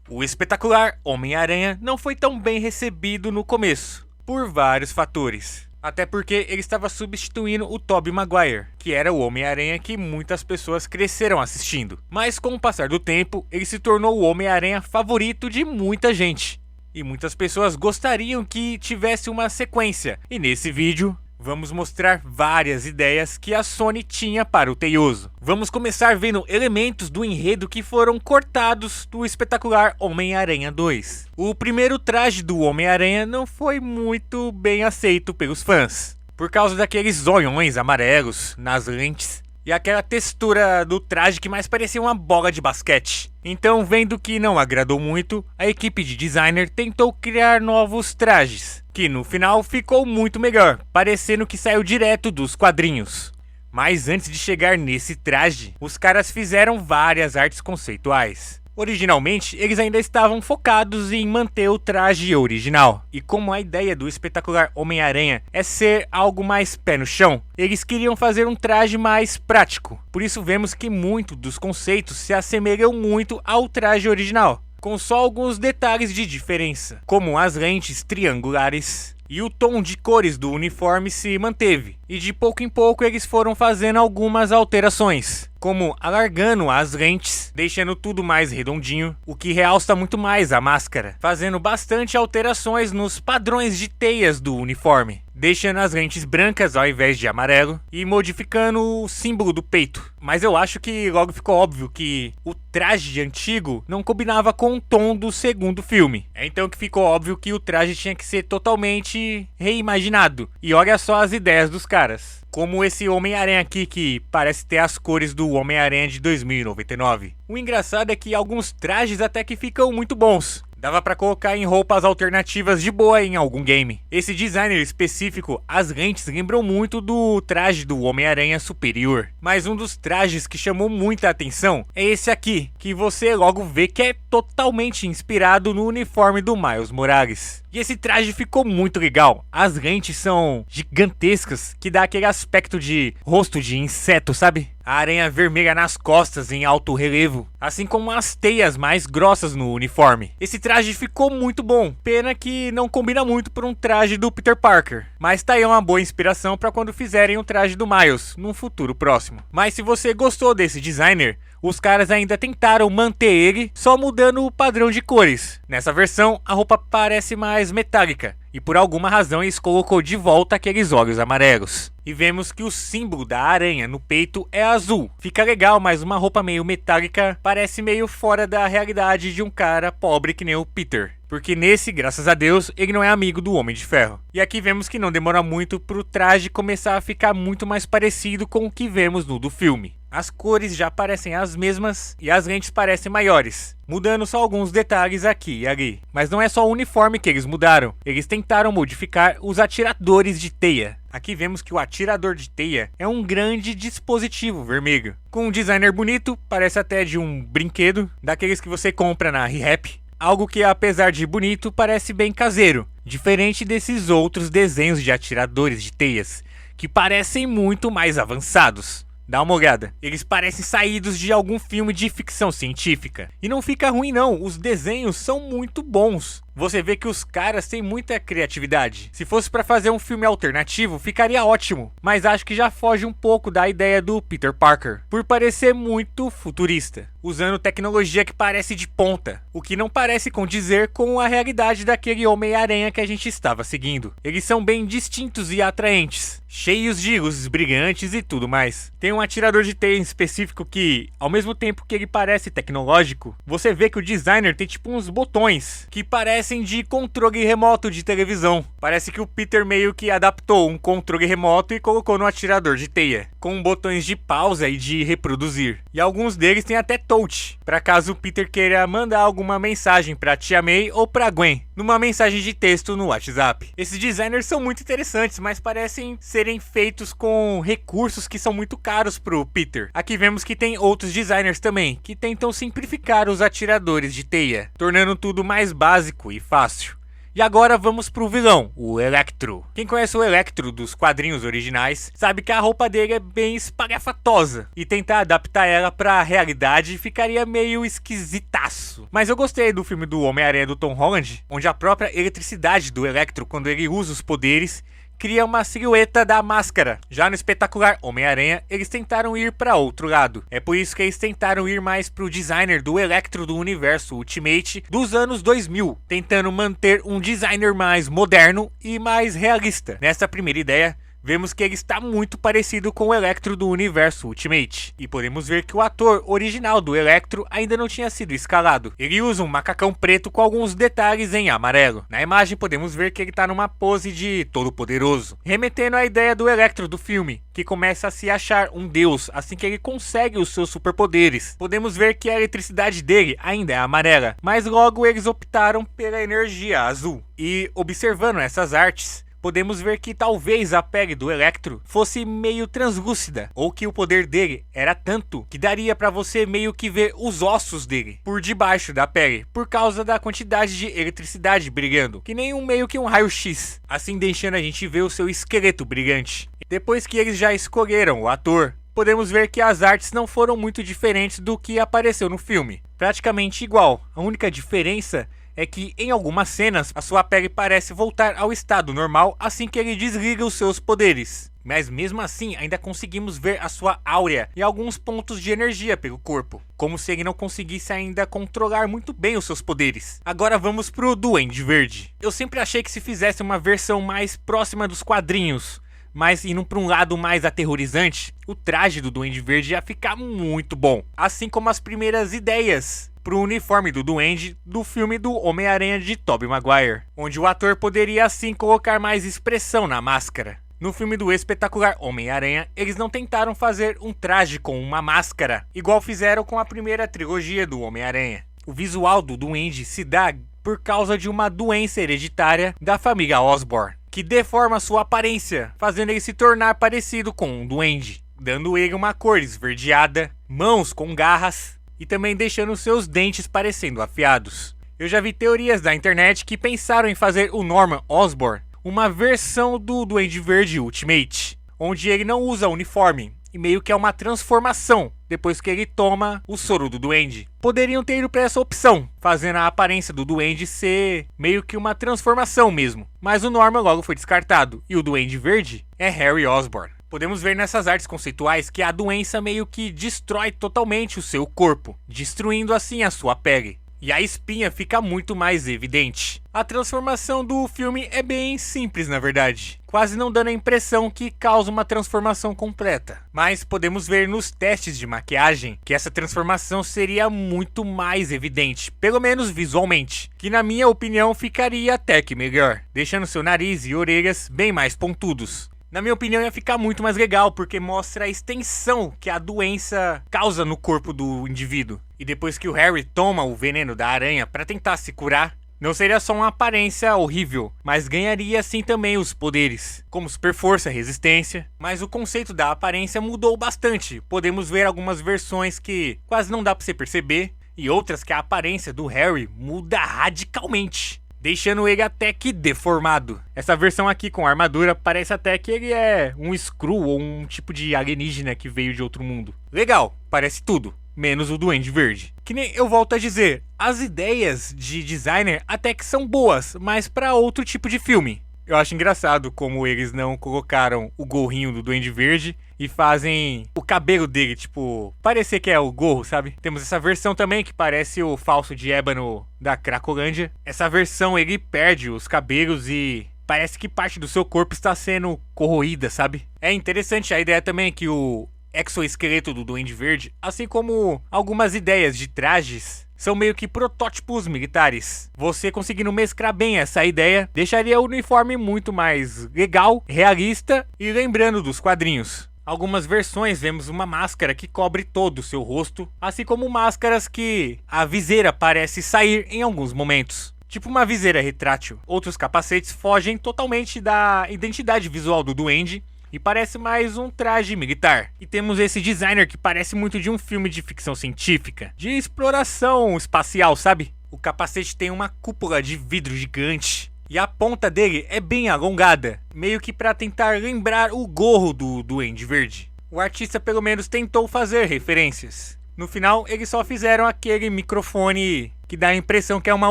O espetacular Homem-Aranha não foi tão bem recebido no começo, por vários fatores. Até porque ele estava substituindo o Tobey Maguire, que era o Homem-Aranha que muitas pessoas cresceram assistindo. Mas com o passar do tempo, ele se tornou o Homem-Aranha favorito de muita gente. E muitas pessoas gostariam que tivesse uma sequência. E nesse vídeo, vamos mostrar várias ideias que a Sony tinha para o Teioso. Vamos começar vendo elementos do enredo que foram cortados do espetacular Homem-Aranha 2. O primeiro traje do Homem-Aranha não foi muito bem aceito pelos fãs, por causa daqueles zoiões amarelos nas lentes e aquela textura do traje que mais parecia uma bola de basquete. Então, vendo que não agradou muito, a equipe de designer tentou criar novos trajes, que no final ficou muito melhor, parecendo que saiu direto dos quadrinhos. Mas antes de chegar nesse traje, os caras fizeram várias artes conceituais. Originalmente, eles ainda estavam focados em manter o traje original. E como a ideia do espetacular Homem-Aranha é ser algo mais pé no chão, eles queriam fazer um traje mais prático. Por isso vemos que muitos dos conceitos se assemelham muito ao traje original, com só alguns detalhes de diferença, como as lentes triangulares. E o tom de cores do uniforme se manteve, e de pouco em pouco eles foram fazendo algumas alterações, como alargando as lentes, deixando tudo mais redondinho, o que realça muito mais a máscara, fazendo bastante alterações nos padrões de teias do uniforme, deixando as lentes brancas ao invés de amarelo e modificando o símbolo do peito. Mas eu acho que logo ficou óbvio que o traje antigo não combinava com o tom do segundo filme. É então que ficou óbvio que o traje tinha que ser totalmente reimaginado. E olha só as ideias dos caras. Como esse Homem-Aranha aqui que parece ter as cores do Homem-Aranha de 2099. O engraçado é que alguns trajes até que ficam muito bons. Dava pra colocar em roupas alternativas de boa em algum game. Esse designer específico, as lentes lembram muito do traje do Homem-Aranha Superior. Mas um dos trajes que chamou muita atenção é esse aqui, que você logo vê que é totalmente inspirado no uniforme do Miles Morales. E esse traje ficou muito legal. As lentes são gigantescas, que dá aquele aspecto de rosto de inseto, sabe? A aranha vermelha nas costas em alto relevo, assim como as teias mais grossas no uniforme. Esse traje ficou muito bom, pena que não combina muito para um traje do Peter Parker. Mas tá aí uma boa inspiração para quando fizerem o traje do Miles, num futuro próximo. Mas se você gostou desse designer, os caras ainda tentaram manter ele, só mudando o padrão de cores. Nessa versão, a roupa parece mais metálica, e por alguma razão eles colocou de volta aqueles olhos amarelos. E vemos que o símbolo da aranha no peito é azul. Fica legal, mas uma roupa meio metálica parece meio fora da realidade de um cara pobre que nem o Peter. Porque nesse, graças a Deus, ele não é amigo do Homem de Ferro. E aqui vemos que não demora muito pro traje começar a ficar muito mais parecido com o que vemos no do filme. As cores já parecem as mesmas e as lentes parecem maiores, mudando só alguns detalhes aqui e ali. Mas não é só o uniforme que eles mudaram, eles tentaram modificar os atiradores de teia. Aqui vemos que o atirador de teia é um grande dispositivo vermelho, com um designer bonito, parece até de um brinquedo, daqueles que você compra na ReHap. Algo que, apesar de bonito, parece bem caseiro, diferente desses outros desenhos de atiradores de teias, que parecem muito mais avançados. Dá uma olhada, eles parecem saídos de algum filme de ficção científica. E não fica ruim não, os desenhos são muito bons. Você vê que os caras têm muita criatividade. Se fosse pra fazer um filme alternativo, ficaria ótimo. Mas acho que já foge um pouco da ideia do Peter Parker, por parecer muito futurista, usando tecnologia que parece de ponta, o que não parece condizer com a realidade daquele Homem-Aranha que a gente estava seguindo. Eles são bem distintos e atraentes, cheios de luzes brilhantes e tudo mais. Tem um atirador de teia em específico que, ao mesmo tempo que ele parece tecnológico, você vê que o designer tem tipo uns botões que parecem de controle remoto de televisão. Parece que o Peter meio que adaptou um controle remoto e colocou no atirador de teia, com botões de pausa e de reproduzir. E alguns deles têm até touch, para caso o Peter queira mandar alguma mensagem para Tia May ou para Gwen, numa mensagem de texto no WhatsApp. Esses designers são muito interessantes, mas parecem serem feitos com recursos que são muito caros pro Peter. Aqui vemos que tem outros designers também, que tentam simplificar os atiradores de teia, tornando tudo mais básico e fácil. E agora vamos pro vilão, o Electro. Quem conhece o Electro dos quadrinhos originais sabe que a roupa dele é bem espalhafatosa e tentar adaptar ela pra realidade ficaria meio esquisitaço. Mas eu gostei do filme do Homem-Aranha do Tom Holland, onde a própria eletricidade do Electro, quando ele usa os poderes, cria uma silhueta da máscara. Já no espetacular Homem-Aranha, eles tentaram ir para outro lado. É por isso que eles tentaram ir mais pro designer do Electro do universo Ultimate dos anos 2000, tentando manter um designer mais moderno e mais realista. Nessa primeira ideia, vemos que ele está muito parecido com o Electro do universo Ultimate. E podemos ver que o ator original do Electro ainda não tinha sido escalado. Ele usa um macacão preto com alguns detalhes em amarelo. Na imagem podemos ver que ele está numa pose de todo-poderoso, remetendo à ideia do Electro do filme, que começa a se achar um deus assim que ele consegue os seus superpoderes. Podemos ver que a eletricidade dele ainda é amarela, mas logo eles optaram pela energia azul. E observando essas artes, podemos ver que talvez a pele do Electro fosse meio translúcida, ou que o poder dele era tanto que daria pra você meio que ver os ossos dele por debaixo da pele, por causa da quantidade de eletricidade brilhando, que nem meio que um raio-x, assim deixando a gente ver o seu esqueleto brilhante. Depois que eles já escolheram o ator, podemos ver que as artes não foram muito diferentes do que apareceu no filme, praticamente igual. A única diferença é que em algumas cenas a sua pele parece voltar ao estado normal assim que ele desliga os seus poderes. Mas mesmo assim ainda conseguimos ver a sua áurea e alguns pontos de energia pelo corpo, como se ele não conseguisse ainda controlar muito bem os seus poderes. Agora vamos pro Duende Verde. Eu sempre achei que se fizesse uma versão mais próxima dos quadrinhos, mas indo para um lado mais aterrorizante, o traje do Duende Verde ia ficar muito bom, assim como as primeiras ideias pro uniforme do Duende do filme do Homem-Aranha de Tobey Maguire, onde o ator poderia assim colocar mais expressão na máscara. No filme do espetacular Homem-Aranha, eles não tentaram fazer um traje com uma máscara, igual fizeram com a primeira trilogia do Homem-Aranha. O visual do Duende se dá por causa de uma doença hereditária da família Osborn, que deforma sua aparência, fazendo ele se tornar parecido com um duende, dando ele uma cor esverdeada, mãos com garras, e também deixando seus dentes parecendo afiados. Eu já vi teorias da internet que pensaram em fazer o Norman Osborn uma versão do Duende Verde Ultimate, onde ele não usa uniforme e meio que é uma transformação depois que ele toma o soro do Duende. Poderiam ter ido para essa opção, fazendo a aparência do Duende ser meio que uma transformação mesmo, mas o Norman logo foi descartado e o Duende Verde é Harry Osborn. Podemos ver nessas artes conceituais que a doença meio que destrói totalmente o seu corpo, destruindo assim a sua pele. E a espinha fica muito mais evidente. A transformação do filme é bem simples na verdade, quase não dando a impressão que causa uma transformação completa. Mas podemos ver nos testes de maquiagem que essa transformação seria muito mais evidente, pelo menos visualmente, que na minha opinião ficaria até que melhor, deixando seu nariz e orelhas bem mais pontudos. Na minha opinião ia ficar muito mais legal, porque mostra a extensão que a doença causa no corpo do indivíduo. E depois que o Harry toma o veneno da aranha para tentar se curar, não seria só uma aparência horrível, mas ganharia assim também os poderes, como super força e resistência. Mas o conceito da aparência mudou bastante. Podemos ver algumas versões que quase não dá para você perceber, e outras que a aparência do Harry muda radicalmente, deixando ele até que deformado. Essa versão aqui com armadura parece até que ele é um Skrull ou um tipo de alienígena que veio de outro mundo. Legal, parece tudo, menos o Duende Verde. Que nem eu volto a dizer, as ideias de designer até que são boas, mas para outro tipo de filme. Eu acho engraçado como eles não colocaram o gorrinho do Duende Verde e fazem o cabelo dele, tipo, parecer que é o gorro, sabe? Temos essa versão também que parece o falso de ébano da Cracolândia. Essa versão ele perde os cabelos e parece que parte do seu corpo está sendo corroída, sabe? É interessante a ideia também que o exoesqueleto do Duende Verde, assim como algumas ideias de trajes, são meio que protótipos militares. Você conseguindo mesclar bem essa ideia, deixaria o uniforme muito mais legal, realista e lembrando dos quadrinhos. Algumas versões vemos uma máscara que cobre todo o seu rosto, assim como máscaras que a viseira parece sair em alguns momentos, tipo uma viseira retrátil. Outros capacetes fogem totalmente da identidade visual do duende e parece mais um traje militar. E temos esse designer que parece muito de um filme de ficção científica, de exploração espacial, sabe? O capacete tem uma cúpula de vidro gigante E a ponta dele é bem alongada, meio que para tentar lembrar o gorro do Duende Verde. O artista pelo menos tentou fazer referências. No final, eles só fizeram aquele microfone que dá a impressão que é uma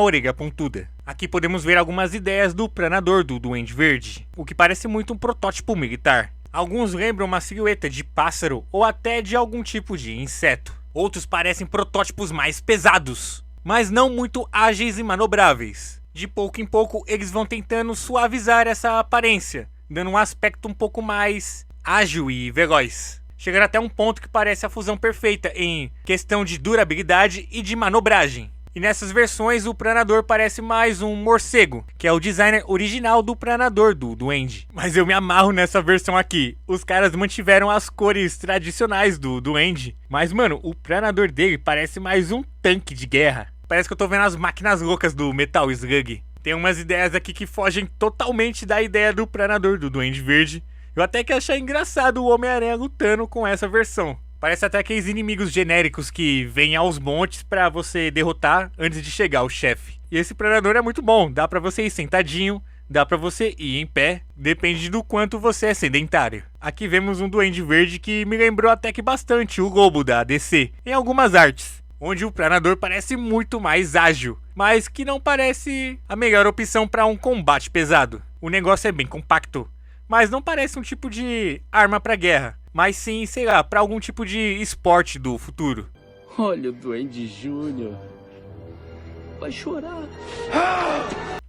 orelha pontuda. Aqui podemos ver algumas ideias do planador do Duende Verde, o que parece muito um protótipo militar. Alguns lembram uma silhueta de pássaro ou até de algum tipo de inseto. Outros parecem protótipos mais pesados, mas não muito ágeis e manobráveis. De pouco em pouco, eles vão tentando suavizar essa aparência, dando um aspecto um pouco mais ágil e veloz. Chegando até um ponto que parece a fusão perfeita em questão de durabilidade e de manobragem. E nessas versões, o planador parece mais um morcego, que é o designer original do planador do Duende. Mas eu me amarro nessa versão aqui. Os caras mantiveram as cores tradicionais do Duende. Mas, mano, o planador dele parece mais um tanque de guerra. Parece que eu tô vendo as máquinas loucas do Metal Slug. Tem umas ideias aqui que fogem totalmente da ideia do planador do Duende Verde. Eu até que achei engraçado o Homem-Aranha lutando com essa versão. Parece até aqueles inimigos genéricos que vêm aos montes pra você derrotar antes de chegar ao chefe. E esse planador é muito bom, dá pra você ir sentadinho, dá pra você ir em pé, depende do quanto você é sedentário. Aqui vemos um Duende Verde que me lembrou até que bastante o Lobo da DC, em algumas artes, onde o planador parece muito mais ágil, mas que não parece a melhor opção para um combate pesado. O negócio é bem compacto, mas não parece um tipo de arma para guerra, mas sim, sei lá, para algum tipo de esporte do futuro. Olha o Duende Júnior, vai chorar.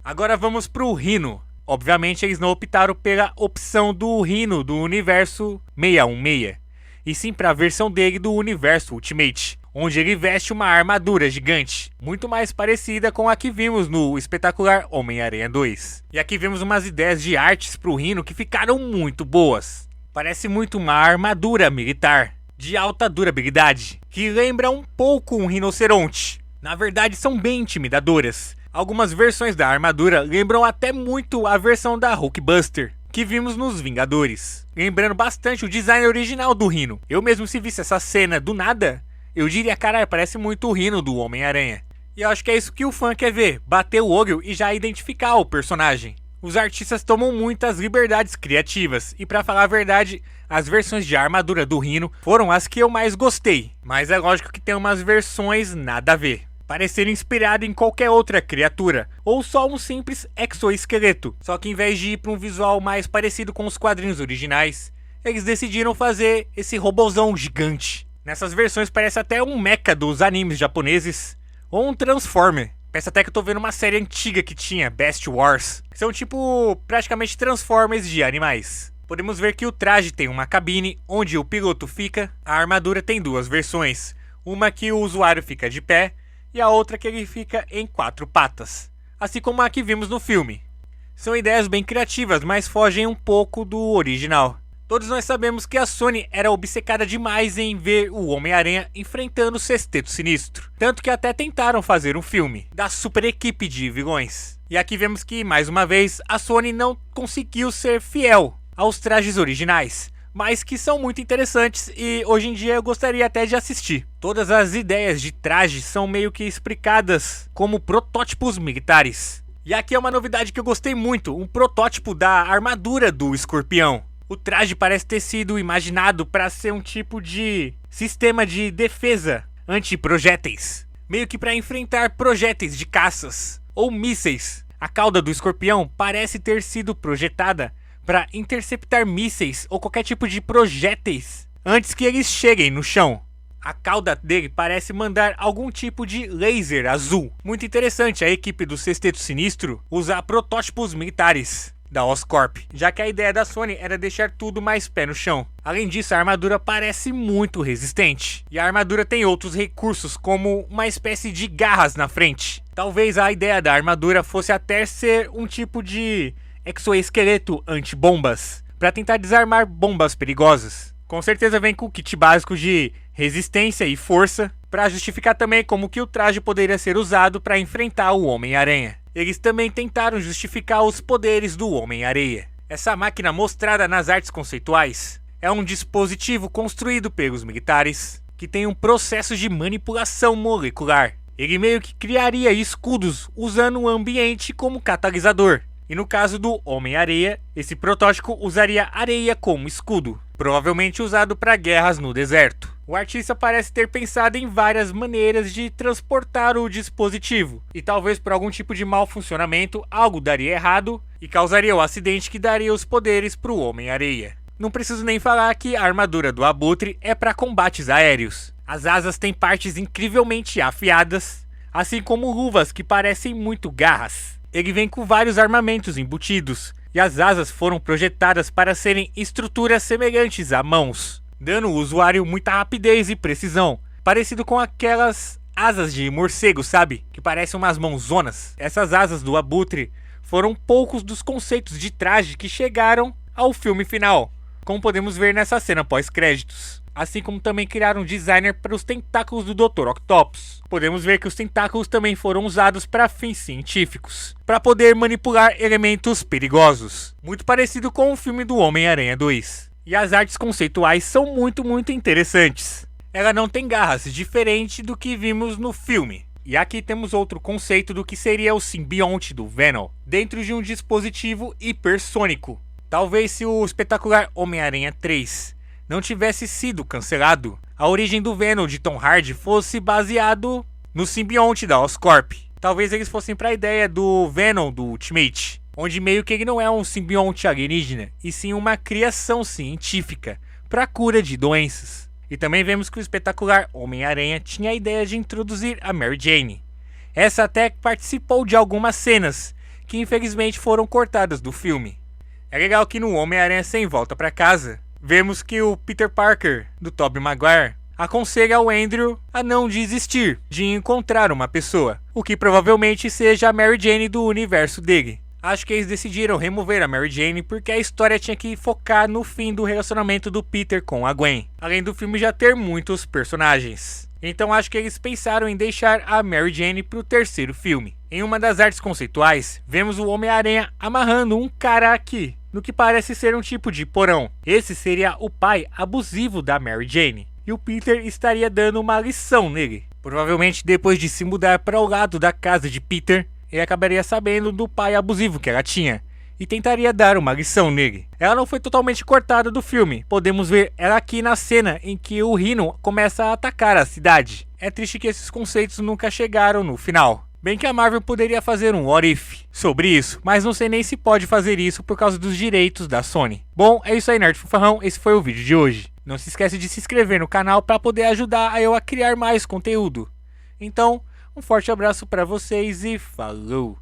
Agora vamos pro Rhino. Obviamente eles não optaram pela opção do Rhino do universo 616, e sim para a versão dele do universo Ultimate, onde ele veste uma armadura gigante, muito mais parecida com a que vimos no espetacular Homem-Aranha 2. E aqui vemos umas ideias de artes pro Rhino que ficaram muito boas. Parece muito uma armadura militar, de alta durabilidade, que lembra um pouco um rinoceronte. Na verdade são bem intimidadoras. Algumas versões da armadura lembram até muito a versão da Hulkbuster, que vimos nos Vingadores, lembrando bastante o design original do Rhino. Eu mesmo, se visse essa cena do nada, eu diria, caralho, parece muito o Rhino do Homem-Aranha. E eu acho que é isso que o fã quer ver, bater o olho e já identificar o personagem. Os artistas tomam muitas liberdades criativas, e pra falar a verdade, as versões de armadura do Rhino foram as que eu mais gostei. Mas é lógico que tem umas versões nada a ver, parecer inspirado em qualquer outra criatura, ou só um simples exoesqueleto. Só que em vez de ir para um visual mais parecido com os quadrinhos originais, eles decidiram fazer esse robozão gigante. Nessas versões parece até um mecha dos animes japoneses, ou um Transformer. Parece até que eu tô vendo uma série antiga que tinha, Beast Wars, que são tipo praticamente Transformers de animais. Podemos ver que o traje tem uma cabine onde o piloto fica. A armadura tem duas versões, uma que o usuário fica de pé e a outra que ele fica em 4 patas, assim como a que vimos no filme. São ideias bem criativas, mas fogem um pouco do original. Todos nós sabemos que a Sony era obcecada demais em ver o Homem-Aranha enfrentando o Sexteto Sinistro, tanto que até tentaram fazer um filme da super equipe de vilões. E aqui vemos que, mais uma vez, a Sony não conseguiu ser fiel aos trajes originais, mas que são muito interessantes e hoje em dia eu gostaria até de assistir. Todas as ideias de traje são meio que explicadas como protótipos militares. E aqui é uma novidade que eu gostei muito, um protótipo da armadura do Escorpião. O traje parece ter sido imaginado para ser um tipo de sistema de defesa anti-projéteis, meio que para enfrentar projéteis de caças ou mísseis. A cauda do escorpião parece ter sido projetada para interceptar mísseis ou qualquer tipo de projéteis antes que eles cheguem no chão. A cauda dele parece mandar algum tipo de laser azul. Muito interessante a equipe do Sexteto Sinistro usar protótipos militares da Oscorp, já que a ideia da Sony era deixar tudo mais pé no chão. Além disso, a armadura parece muito resistente, e a armadura tem outros recursos, como uma espécie de garras na frente. Talvez a ideia da armadura fosse até ser um tipo de exoesqueleto anti-bombas, para tentar desarmar bombas perigosas. Com certeza vem com o kit básico de resistência e força, para justificar também como que o traje poderia ser usado para enfrentar o Homem-Aranha. Eles também tentaram justificar os poderes do Homem-Areia. Essa máquina mostrada nas artes conceituais é um dispositivo construído pelos militares que tem um processo de manipulação molecular. Ele meio que criaria escudos usando o ambiente como catalisador. E no caso do Homem-Areia, esse protótipo usaria areia como escudo, provavelmente usado para guerras no deserto. O artista parece ter pensado em várias maneiras de transportar o dispositivo, e talvez por algum tipo de mau funcionamento algo daria errado e causaria o acidente que daria os poderes para o Homem-Areia. Não preciso nem falar que a armadura do Abutre é para combates aéreos. As asas têm partes incrivelmente afiadas, assim como luvas que parecem muito garras. Ele vem com vários armamentos embutidos, e as asas foram projetadas para serem estruturas semelhantes a mãos, dando ao usuário muita rapidez e precisão, parecido com aquelas asas de morcego, sabe? Que parecem umas mãozonas. Essas asas do Abutre foram poucos dos conceitos de traje que chegaram ao filme final, como podemos ver nessa cena pós-créditos. Assim como também criaram um designer para os tentáculos do Dr. Octopus. Podemos ver que os tentáculos também foram usados para fins científicos, para poder manipular elementos perigosos, muito parecido com o filme do Homem-Aranha 2. E as artes conceituais são muito interessantes. Ela não tem garras, diferente do que vimos no filme. E aqui temos outro conceito do que seria o simbionte do Venom, dentro de um dispositivo hipersônico. Talvez se o espetacular Homem-Aranha 3 não tivesse sido cancelado, a origem do Venom de Tom Hardy fosse baseado no simbionte da Oscorp. Talvez eles fossem para a ideia do Venom do Ultimate, onde meio que ele não é um simbionte alienígena, e sim uma criação científica para a cura de doenças. E também vemos que o espetacular Homem-Aranha tinha a ideia de introduzir a Mary Jane. Essa até participou de algumas cenas, que infelizmente foram cortadas do filme. É legal que no Homem-Aranha Sem Volta para Casa, vemos que o Peter Parker, do Tobey Maguire, aconselha ao Andrew a não desistir de encontrar uma pessoa, o que provavelmente seja a Mary Jane do universo dele. Acho que eles decidiram remover a Mary Jane porque a história tinha que focar no fim do relacionamento do Peter com a Gwen, além do filme já ter muitos personagens. Então acho que eles pensaram em deixar a Mary Jane para o terceiro filme. Em uma das artes conceituais, vemos o Homem-Aranha amarrando um cara aqui, no que parece ser um tipo de porão. Esse seria o pai abusivo da Mary Jane, e o Peter estaria dando uma lição nele. Provavelmente depois de se mudar para o lado da casa de Peter, ele acabaria sabendo do pai abusivo que ela tinha, e tentaria dar uma lição nele. Ela não foi totalmente cortada do filme, podemos ver ela aqui na cena em que o Rhino começa a atacar a cidade. É triste que esses conceitos nunca chegaram no final. Bem que a Marvel poderia fazer um what if sobre isso, mas não sei nem se pode fazer isso por causa dos direitos da Sony. Bom, é isso aí, Nerd Fanfarrão, esse foi o vídeo de hoje. Não se esquece de se inscrever no canal para poder ajudar eu a criar mais conteúdo. Então, um forte abraço para vocês e falou!